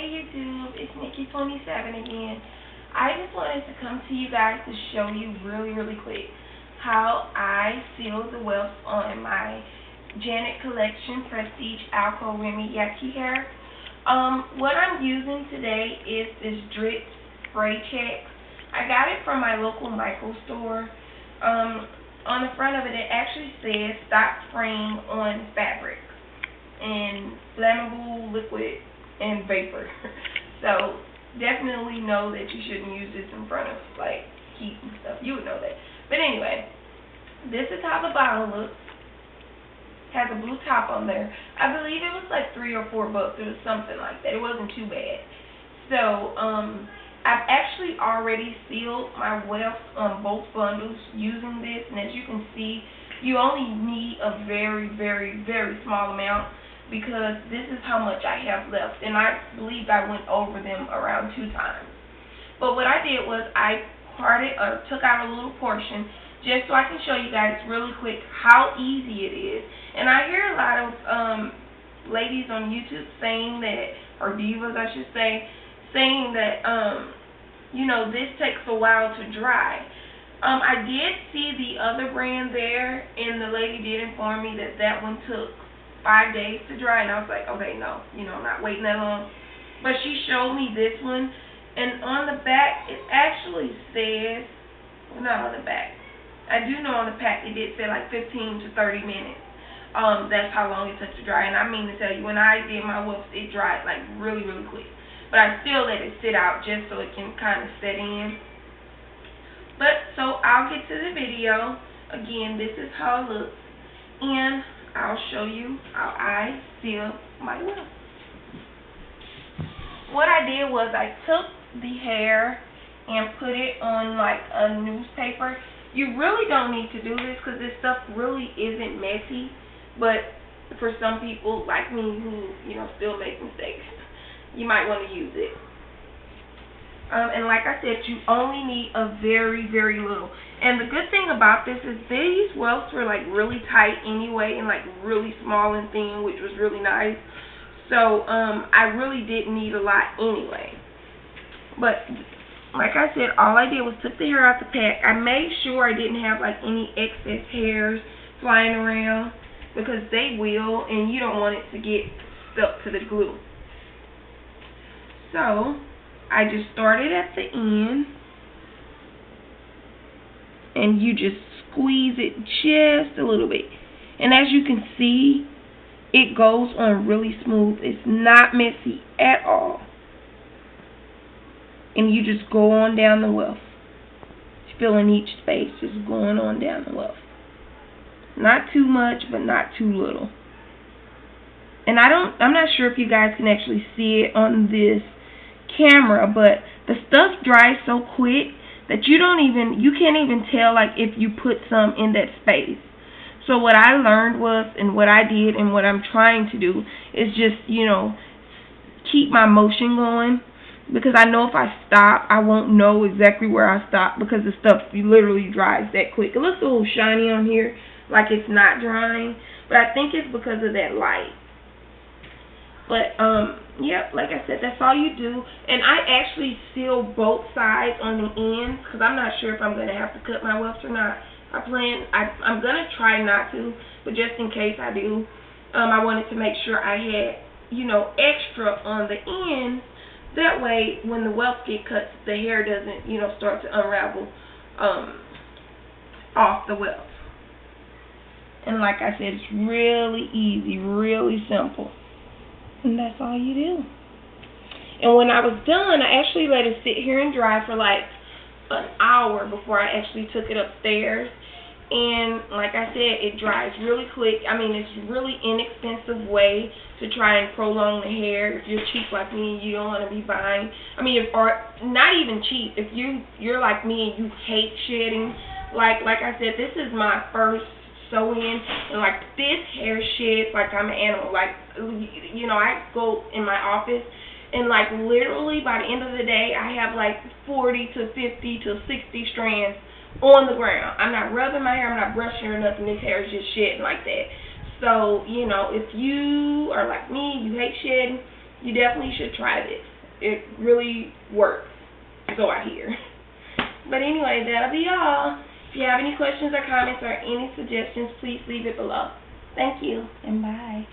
Hey YouTube, it's Nikki27 again. I just wanted to come to you guys to show you really quick how I seal the wefts on my Janet Collection Prestige Alco Remy Yaki hair. What I'm using today is this Dritz Fray check. I got it from my local micro store. On the front of it, it actually says stop spraying on fabric and flammable liquid and vapor. So definitely know that you shouldn't use this in front of like heat and stuff. You would know that. But anyway, this is how the bottle looks. Has a blue top on there. I believe it was like $3 or $4. It was something like that. It wasn't too bad. So I've actually already sealed my wefts on both bundles using this, and as you can see, you only need a very small amount, because this is how much I have left, and I believe I went over them around 2 times. But what I did was I took out a little portion just so I can show you guys really quick how easy it is. And I hear a lot of ladies on YouTube saying that, or divas I should say, saying that you know, this takes a while to dry. I did see the other brand there, and the lady did inform me that that one took 5 days to dry, and I was like, okay, no, you know, I'm not waiting that long. But she showed me this one, and on the back it actually says, well, not on the back, I do know on the pack it did say like 15 to 30 minutes. That's how long it took to dry, and I mean to tell you, when I did my wefts, it dried like really quick. But I still let it sit out just so it can kind of set in. But so I'll get to the video. Again, this is how it looks, and I'll show you how I seal my wefts. What I did was I took the hair and put it on like a newspaper. You really don't need to do this because this stuff really isn't messy, but for some people like me who, you know, still make mistakes, you might want to use it. And like I said, you only need a very little. And the good thing about this is these wefts were like really tight anyway, and like really small and thin, which was really nice. So I really didn't need a lot anyway. But like I said, all I did was took the hair out the pack. I made sure I didn't have like any excess hairs flying around, because they will, and you don't want it to get stuck to the glue. So I just started at the end, and you just squeeze it just a little bit. And as you can see, it goes on really smooth. It's not messy at all. And you just go on down the weft, filling each space, just going on down the weft. Not too much, but not too little. And I'm not sure if you guys can actually see it on this camera, but the stuff dries so quick that you can't even tell like if you put some in that space. So what I learned was, and what I did, and what I'm trying to do is just, you know, keep my motion going, because I know if I stop, I won't know exactly where I stopped, because the stuff literally dries that quick. It looks a little shiny on here, like it's not drying, but I think it's because of that light. But yep, like I said, that's all you do. And I actually seal both sides on the ends, because I'm not sure if I'm going to have to cut my wefts or not. I'm going to try not to, but just in case I do, I wanted to make sure I had, you know, extra on the ends. That way, when the wefts get cut, the hair doesn't, you know, start to unravel off the wefts. And like I said, it's really easy, really simple. And that's all you do. And when I was done, I actually let it sit here and dry for like an hour before I actually took it upstairs. And like I said, it dries really quick. I mean, it's a really inexpensive way to try and prolong the hair. If you're cheap like me, you don't want to be buying. I mean, or not even cheap. If you're like me and you hate shedding, like I said, this is my first sew-in, and like this hair sheds like I'm an animal. Like, you know, I go in my office, and like literally by the end of the day, I have like 40 to 50 to 60 strands on the ground. I'm not rubbing my hair, I'm not brushing or nothing. This hair is just shedding like that. So, you know, if you are like me, you hate shedding, You definitely should try this. It really works, so I hear. But anyway, that'll be all. If you have any questions or comments or any suggestions, please leave it below. Thank you, and bye.